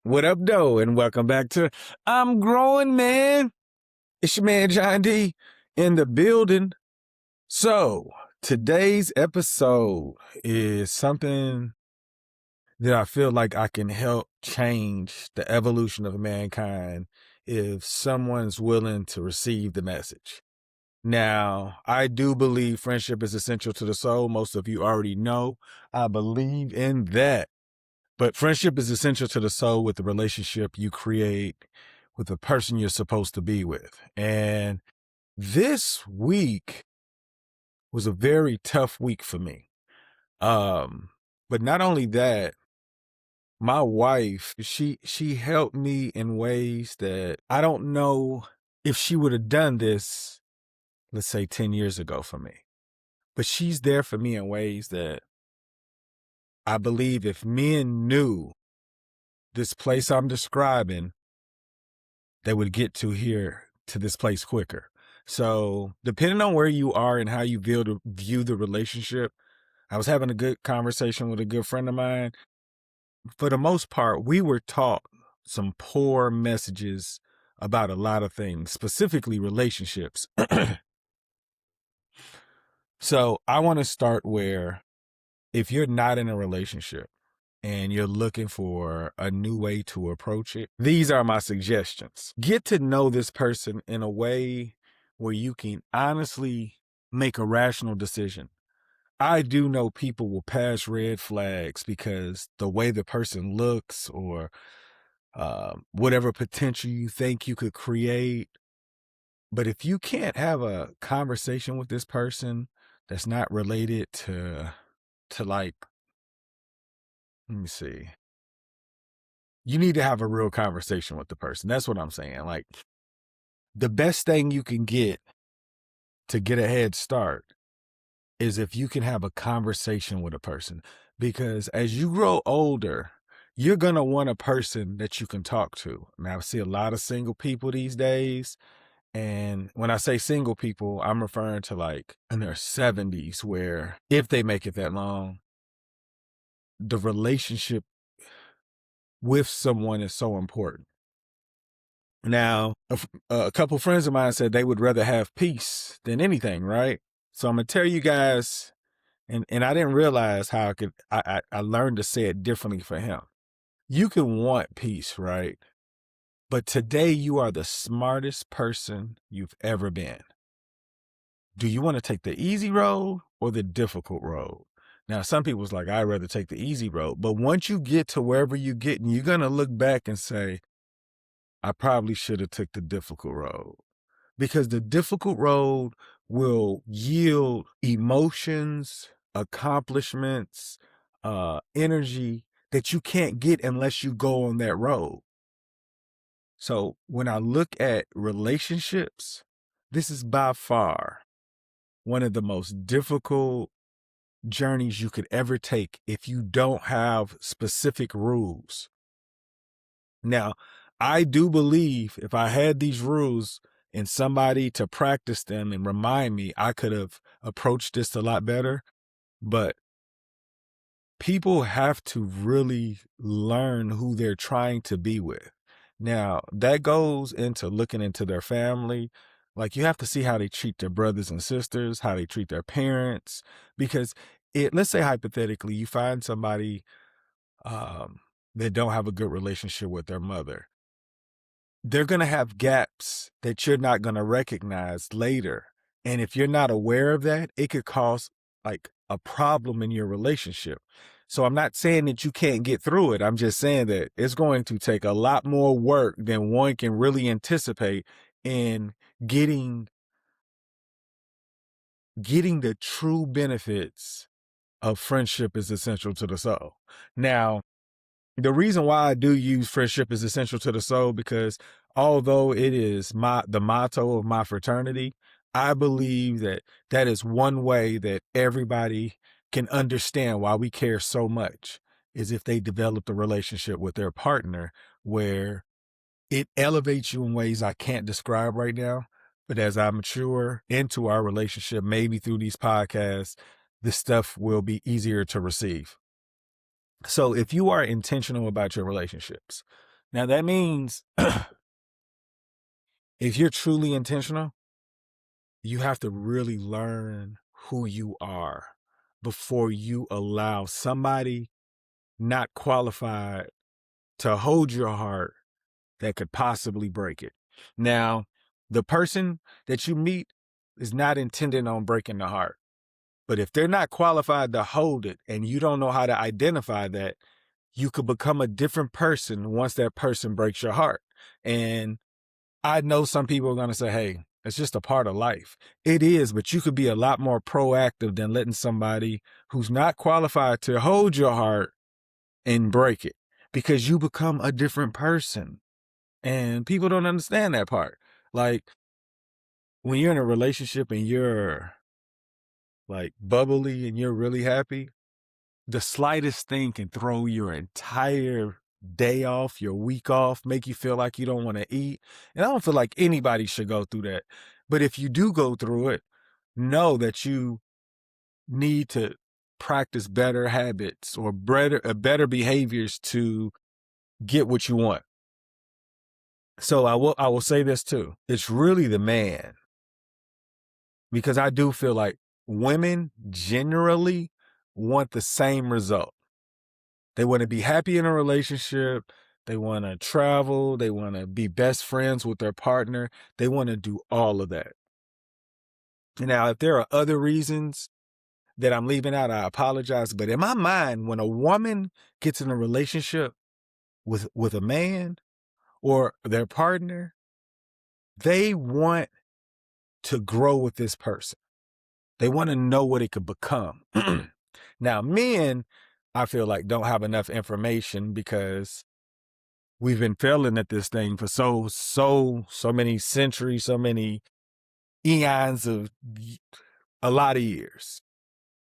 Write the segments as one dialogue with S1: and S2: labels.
S1: What up, though? And welcome back to I'm Growing Man. It's your man, John D, in the building. So, today's episode is something that I feel like I can help change the evolution of mankind if someone's willing to receive the message. Now, I do believe friendship is essential to the soul. Most of you already know I believe in that. But friendship is essential to the soul with the relationship you create with the person you're supposed to be with. And this week was a very tough week for me. But not only that, my wife, she helped me in ways that I don't know if she would have done this, let's say 10 years ago for me. But she's there for me in ways that I believe if men knew this place I'm describing, they would get to here to this place quicker. So depending on where you are and how you view the relationship, I was having a good conversation with a good friend of mine. For the most part, we were taught some poor messages about a lot of things, specifically relationships. So I want to start where if you're not in a relationship and you're looking for a new way to approach it, these are my suggestions. Get to know this person in a way where you can honestly make a rational decision. I do know people will pass red flags because the way the person looks or whatever potential you think you could create. But if you can't have a conversation with this person that's not related to like, let me see. You need to have a real conversation with the person. That's what I'm saying. Like, the best thing you can get to get a head start is if you can have a conversation with a person. Because as you grow older, you're going to want a person that you can talk to. Now, I see a lot of single people these days. And when I say single people, I'm referring to like in their 70s, where if they make it that long, the relationship with someone is so important. Now, a couple friends of mine said they would rather have peace than anything, right? So I'm going to tell you guys, and I didn't realize how I learned to say it differently for him. You can want peace, right? But today you are the smartest person you've ever been. Do you want to take the easy road or the difficult road? Now, some people's like, I'd rather take the easy road. But once you get to wherever you're getting, you're going to look back and say, I probably should have took the difficult road. Because the difficult road will yield emotions, accomplishments, energy that you can't get unless you go on that road. So when I look at relationships, this is by far one of the most difficult journeys you could ever take if you don't have specific rules. Now, I do believe if I had these rules and somebody to practice them and remind me, I could have approached this a lot better. But people have to really learn who they're trying to be with. Now, that goes into looking into their family. Like, you have to see how they treat their brothers and sisters, how they treat their parents, because let's say hypothetically, you find somebody that don't have a good relationship with their mother. They're going to have gaps that you're not going to recognize later. And if you're not aware of that, it could cause like a problem in your relationship. So I'm not saying that you can't get through it. I'm just saying that it's going to take a lot more work than one can really anticipate in getting the true benefits of friendship is essential to the soul. Now, the reason why I do use friendship is essential to the soul, because although it is the motto of my fraternity, I believe that is one way that everybody can understand why we care so much, is if they develop a relationship with their partner where it elevates you in ways I can't describe right now. But as I mature into our relationship, maybe through these podcasts, this stuff will be easier to receive. So if you are intentional about your relationships, Now that means if you're truly intentional, you have to really learn who you are before you allow somebody not qualified to hold your heart that could possibly break it. Now, the person that you meet is not intended on breaking the heart. But if they're not qualified to hold it and you don't know how to identify that, you could become a different person once that person breaks your heart. And I know some people are going to say, hey, it's just a part of life. It is, but you could be a lot more proactive than letting somebody who's not qualified to hold your heart and break it, because you become a different person. And people don't understand that part. Like when you're in a relationship and you're like bubbly and you're really happy, the slightest thing can throw your entire day off, your week off, make you feel like you don't want to eat. And I don't feel like anybody should go through that. But if you do go through it, know that you need to practice better habits or better behaviors to get what you want. So I will say this too. It's really the man, because I do feel like women generally want the same result. They want to be happy in a relationship. They want to travel. They want to be best friends with their partner. They want to do all of that. Now, if there are other reasons that I'm leaving out, I apologize. But in my mind, when a woman gets in a relationship with a man or their partner, they want to grow with this person. They want to know what it could become. Now, men, I feel like, don't have enough information because we've been failing at this thing for so many centuries, so many eons of a lot of years.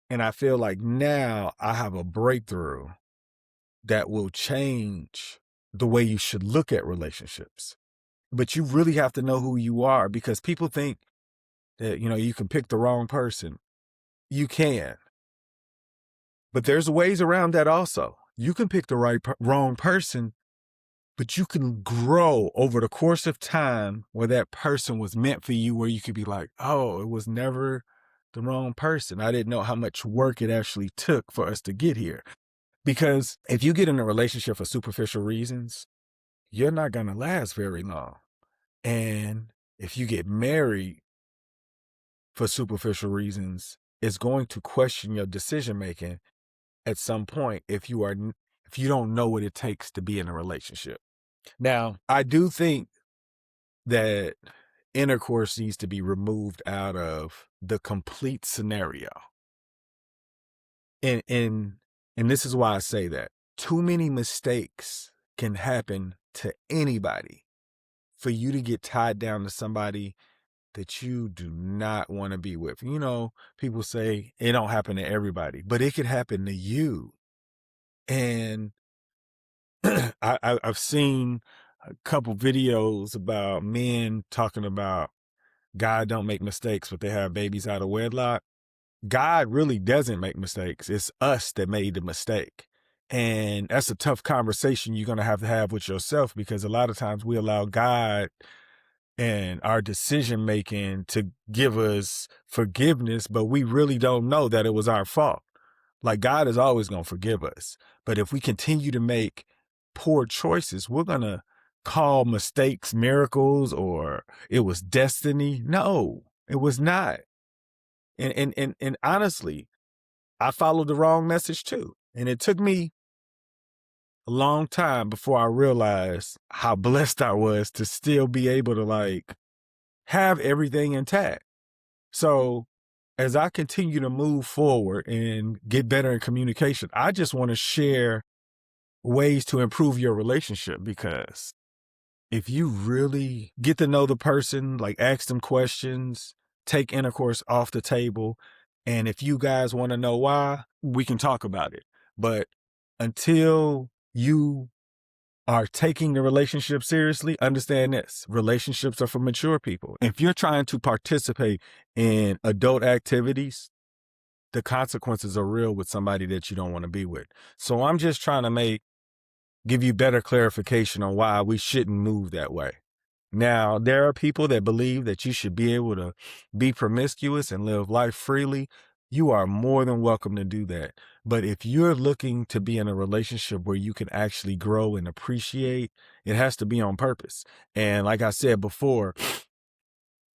S1: And I feel like now I have a breakthrough that will change the way you should look at relationships. But you really have to know who you are, because people think that, you can pick the wrong person. You can. But there's ways around that also. You can pick the wrong person, but you can grow over the course of time where that person was meant for you, where you could be like, oh, it was never the wrong person. I didn't know how much work it actually took for us to get here. Because if you get in a relationship for superficial reasons, you're not going to last very long. And if you get married for superficial reasons, it's going to question your decision making at some point if you don't know what it takes to be in a relationship. Now, I do think that intercourse needs to be removed out of the complete scenario. And this is why I say that. Too many mistakes can happen to anybody for you to get tied down to somebody that you do not want to be with. People say it don't happen to everybody, but it could happen to you. And I've seen a couple videos about men talking about God don't make mistakes, but they have babies out of wedlock. God really doesn't make mistakes. It's us that made the mistake. And that's a tough conversation you're going to have with yourself, because a lot of times we allow God and our decision making to give us forgiveness, but we really don't know that it was our fault. Like, God is always going to forgive us. But if we continue to make poor choices, we're going to call mistakes miracles or it was destiny. No, it was not. And honestly, I followed the wrong message too. And it took me a long time before I realized how blessed I was to still be able to have everything intact. So as I continue to move forward and get better in communication, I just want to share ways to improve your relationship, because if you really get to know the person, ask them questions, take intercourse off the table. And if you guys want to know why, we can talk about it. But until you are taking the relationship seriously, understand this: relationships are for mature people. If you're trying to participate in adult activities, the consequences are real with somebody that you don't want to be with. So I'm just trying to make give you better clarification on why we shouldn't move that way. Now, there are people that believe that you should be able to be promiscuous and live life freely. You are more than welcome to do that. But if you're looking to be in a relationship where you can actually grow and appreciate, it has to be on purpose. And like I said before,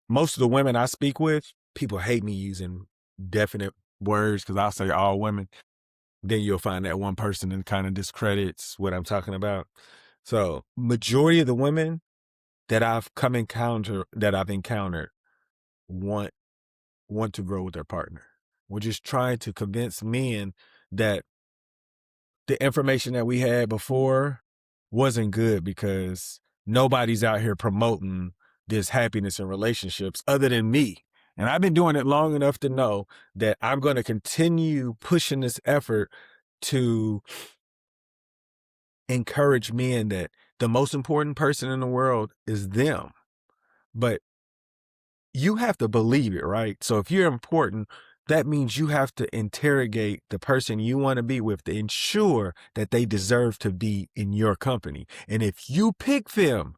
S1: most of the women I speak with, people hate me using definite words because I'll say all women. Then you'll find that one person that kind of discredits what I'm talking about. So majority of the women that I've encountered want to grow with their partner. We're just trying to convince men that the information that we had before wasn't good because nobody's out here promoting this happiness in relationships other than me. And I've been doing it long enough to know that I'm going to continue pushing this effort to encourage men that the most important person in the world is them. But you have to believe it, right? So if you're important, that means you have to interrogate the person you want to be with to ensure that they deserve to be in your company. And if you pick them,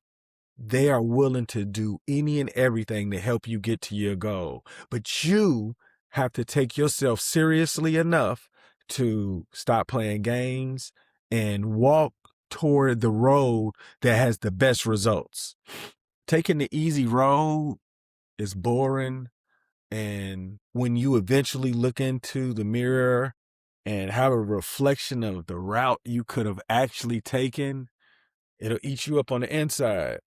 S1: they are willing to do any and everything to help you get to your goal. But you have to take yourself seriously enough to stop playing games and walk toward the road that has the best results. Taking the easy road is boring. And when you eventually look into the mirror and have a reflection of the route you could have actually taken, it'll eat you up on the inside.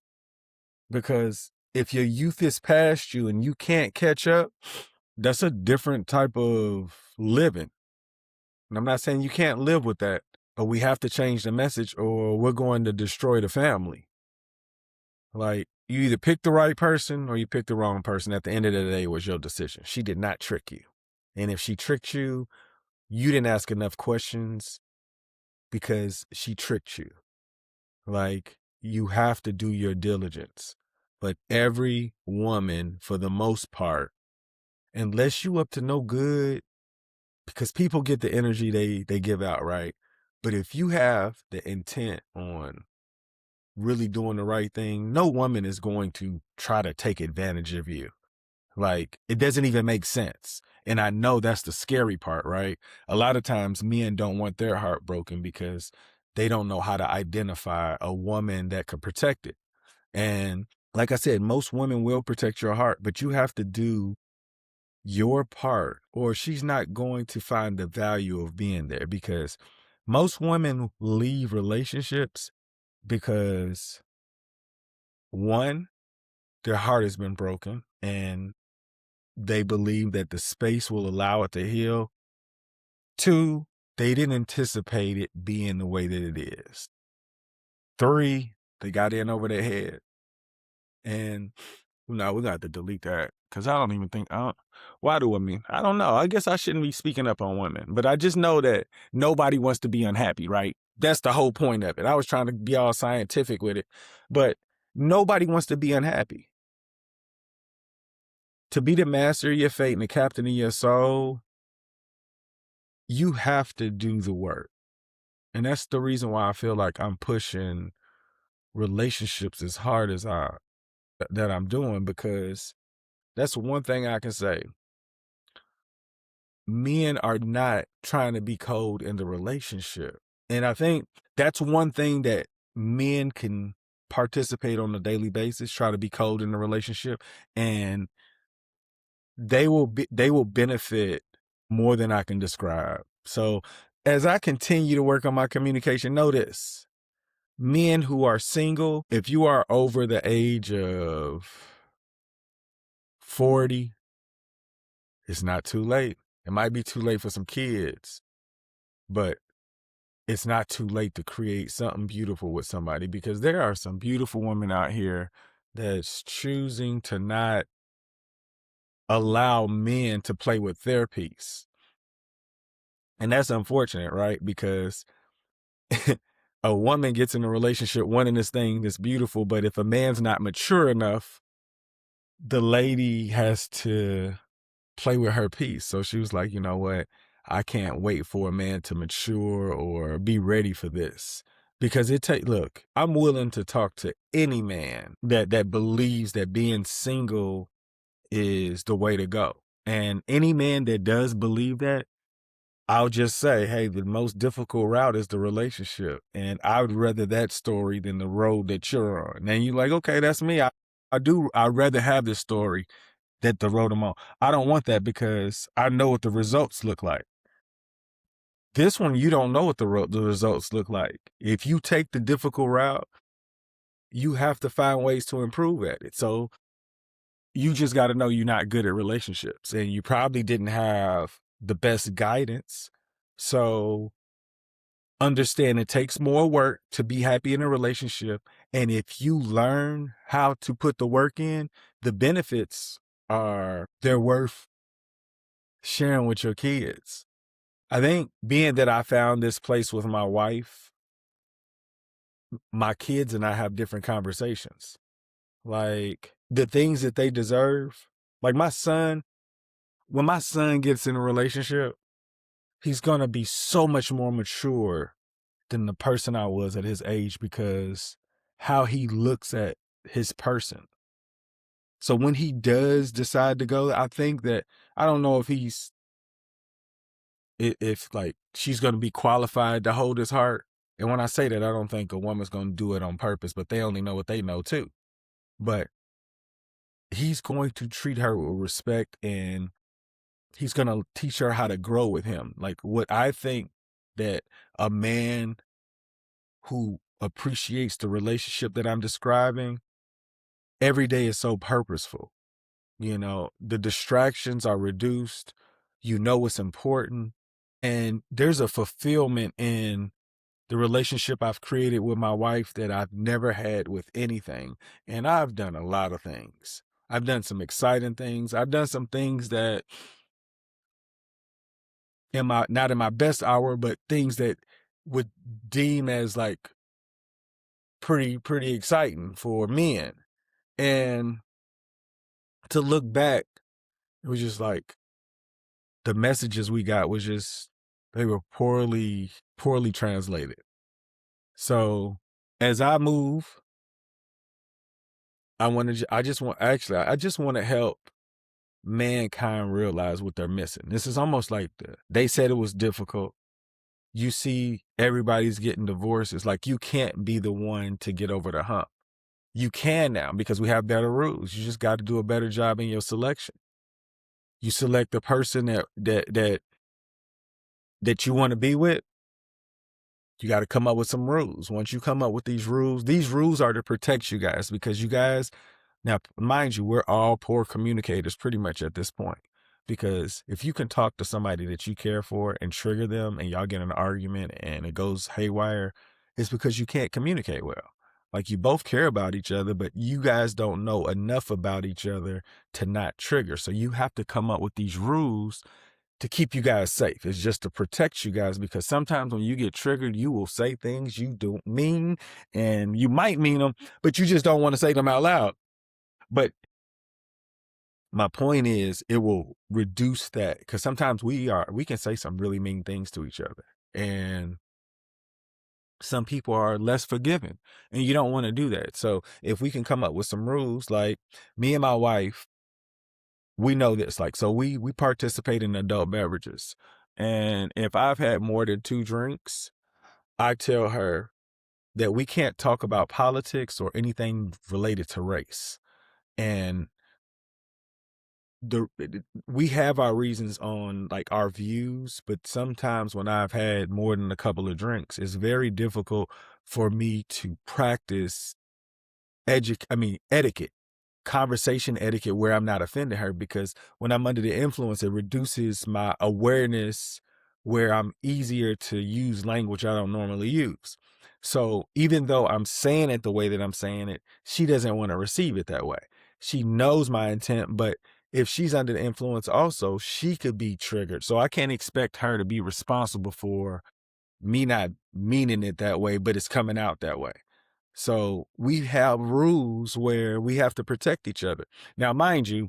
S1: Because if your youth is past you and you can't catch up, that's a different type of living. And I'm not saying you can't live with that, but we have to change the message or we're going to destroy the family. Like, you either pick the right person or you pick the wrong person. At the end of the day, it was your decision. She did not trick you. And if she tricked you, you didn't ask enough questions because she tricked you. Like, you have to do your diligence. But every woman, for the most part, unless you up to no good, because people get the energy they give out, right? But if you have the intent on really doing the right thing, no woman is going to try to take advantage of you. Like, it doesn't even make sense. And I know that's the scary part, right? A lot of times men don't want their heart broken because they don't know how to identify a woman that could protect it. And like I said, most women will protect your heart, but you have to do your part or she's not going to find the value of being there, because most women leave relationships because, one, their heart has been broken and they believe that the space will allow it to heal. Two, they didn't anticipate it being the way that it is. Three, they got in over their head. And no, we got to delete that because I don't even think, why do I mean? I don't know. I guess I shouldn't be speaking up on women, but I just know that nobody wants to be unhappy, right? That's the whole point of it. I was trying to be all scientific with it, but nobody wants to be unhappy. To be the master of your fate and the captain of your soul, you have to do the work. And that's the reason why I feel like I'm pushing relationships as hard as that I'm doing, because that's one thing I can say. Men are not trying to be cold in the relationship. And I think that's one thing that men can participate on a daily basis, try to be cold in the relationship, and they will benefit more than I can describe. So as I continue to work on my communication, notice men who are single, if you are over the age of 40, it's not too late. It might be too late for some kids, but it's not too late to create something beautiful with somebody, because there are some beautiful women out here that's choosing to not allow men to play with their peace. And that's unfortunate, right? Because a woman gets in a relationship wanting this thing that's beautiful, but if a man's not mature enough, the lady has to play with her peace. So she was like, you know what? I can't wait for a man to mature or be ready for this. Because look, I'm willing to talk to any man that believes that being single is the way to go. And any man that does believe that, I'll just say, hey, the most difficult route is the relationship. And I would rather that story than the road that you're on. And you're like, okay, that's me. I'd rather have this story than the road I'm on. I don't want that because I know what the results look like. This one, you don't know what the results look like. If you take the difficult route, you have to find ways to improve at it. So you just got to know you're not good at relationships and you probably didn't have the best guidance. So understand it takes more work to be happy in a relationship. And if you learn how to put the work in, the benefits they're worth sharing with your kids. I think being that I found this place with my wife, my kids and I have different conversations. Like the things that they deserve. Like my son, when my son gets in a relationship, he's going to be so much more mature than the person I was at his age because how he looks at his person. So when he does decide to go, I think that I don't know if like she's going to be qualified to hold his heart. And when I say that, I don't think a woman's going to do it on purpose, but they only know what they know too. But he's going to treat her with respect and he's going to teach her how to grow with him. Like what I think that a man who appreciates the relationship that I'm describing, every day is so purposeful. You know, the distractions are reduced. You know what's important. And there's a fulfillment in the relationship I've created with my wife that I've never had with anything. And I've done a lot of things. I've done some exciting things. I've done some things that not in my best hour, but things that would deem as like pretty exciting for men. And to look back, it was just like the messages we got was just they were poorly translated. So as I move, I just want to help mankind realize what they're missing. This is almost like they said it was difficult. You see everybody's getting divorced. It's like you can't be the one to get over the hump. You can now because we have better rules. You just got to do a better job in your selection. You select the person that you want to be with. You got to come up with some rules. Once you come up with these rules are to protect you guys because you guys, now mind you, we're all poor communicators pretty much at this point. Because if you can talk to somebody that you care for and trigger them and y'all get in an argument and it goes haywire, it's because you can't communicate well. Like you both care about each other, but you guys don't know enough about each other to not trigger. So you have to come up with these rules to keep you guys safe. It's just to protect you guys because sometimes when you get triggered, you will say things you don't mean and you might mean them, but you just don't want to say them out loud. But my point is it will reduce that because sometimes we can say some really mean things to each other and some people are less forgiving and you don't want to do that. So if we can come up with some rules, like me and my wife, we know this, like, so we participate in adult beverages. And if I've had more than 2 drinks, I tell her that we can't talk about politics or anything related to race. And we have our reasons on like our views, but sometimes when I've had more than a couple of drinks, it's very difficult for me to practice etiquette, conversation etiquette where I'm not offending her because when I'm under the influence, it reduces my awareness where I'm easier to use language I don't normally use. So even though I'm saying it the way that I'm saying it, she doesn't want to receive it that way. She knows my intent, but if she's under the influence also, she could be triggered. So I can't expect her to be responsible for me not meaning it that way, but it's coming out that way. So we have rules where we have to protect each other. Now, mind you,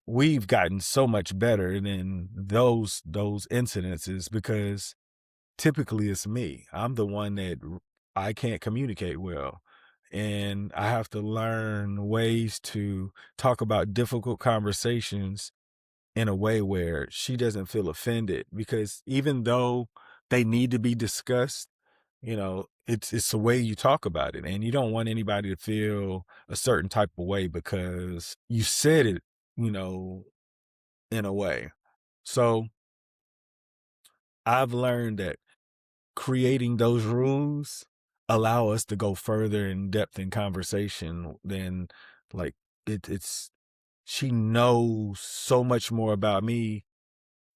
S1: we've gotten so much better than those incidences because typically it's me. I'm the one that I can't communicate well. And I have to learn ways to talk about difficult conversations in a way where she doesn't feel offended, because even though they need to be discussed, it's the way you talk about it, and you don't want anybody to feel a certain type of way because you said it, you know, in a way. So I've learned that creating those rules allow us to go further in depth in conversation than like it's she knows so much more about me.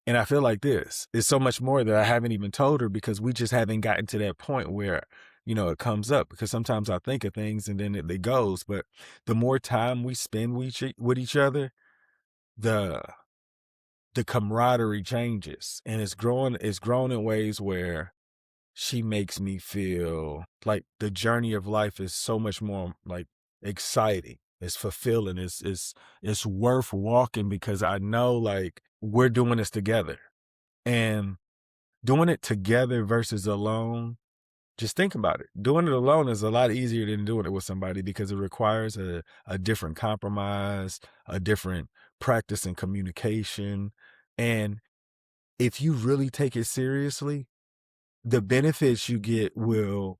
S1: And I feel like this is so much more that I haven't even told her, because we just haven't gotten to that point where, it comes up, because sometimes I think of things and then it goes. But the more time we spend with each other, the the camaraderie changes, and it's grown in ways where she makes me feel like the journey of life is so much more like exciting. It's fulfilling. It's worth walking, because I know like we're doing this together. And doing it together versus alone, just think about it. Doing it alone is a lot easier than doing it with somebody, because it requires a different compromise, a different practice and communication. And if you really take it seriously, the benefits you get will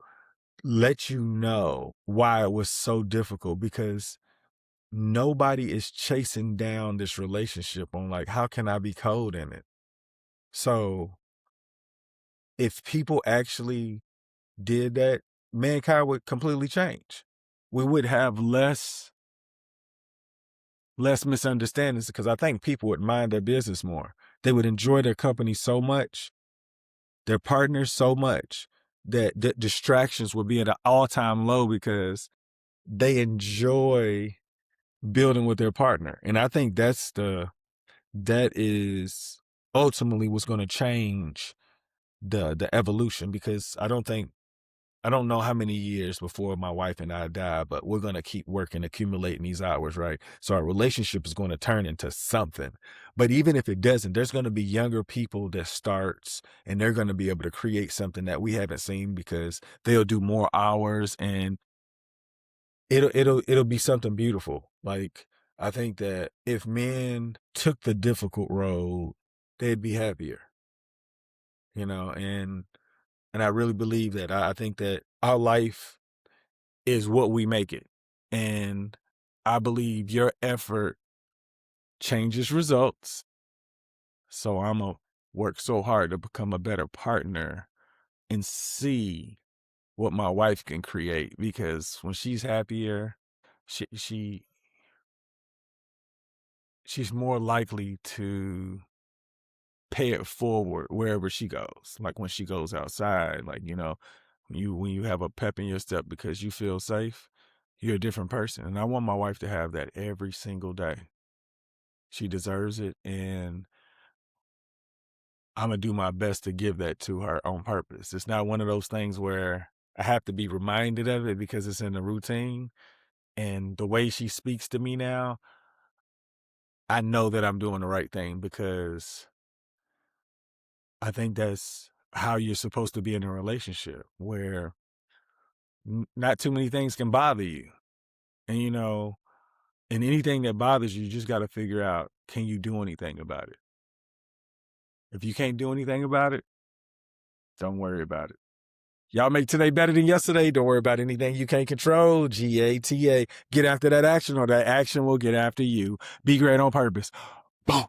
S1: let you know why it was so difficult, because nobody is chasing down this relationship on like, how can I be cold in it? So if people actually did that, mankind would completely change. We would have less misunderstandings, because I think people would mind their business more. They would enjoy their company so much, their partners so much, that distractions would be at an all-time low, because they enjoy building with their partner. And I think that is ultimately what's going to change the evolution, because I don't know how many years before my wife and I die, but we're going to keep working, accumulating these hours, right? So our relationship is going to turn into something. But even if it doesn't, there's going to be younger people that starts, and they're going to be able to create something that we haven't seen, because they'll do more hours, and it'll be something beautiful. Like, I think that if men took the difficult road, they'd be happier, and I really believe that. I think that our life is what we make it. And I believe your effort changes results. So I'm going to work so hard to become a better partner and see what my wife can create, because when she's happier, she she's more likely to pay it forward wherever she goes. Like when she goes outside, like, when you have a pep in your step because you feel safe, you're a different person. And I want my wife to have that every single day. She deserves it. And I'm going to do my best to give that to her on purpose. It's not one of those things where I have to be reminded of it because it's in the routine. And the way she speaks to me now, I know that I'm doing the right thing, because I think that's how you're supposed to be in a relationship, where not too many things can bother you. And, and anything that bothers you, you just got to figure out, can you do anything about it? If you can't do anything about it, don't worry about it. Y'all make today better than yesterday. Don't worry about anything you can't control. GATA. Get after that action, or that action will get after you. Be great on purpose. Boom.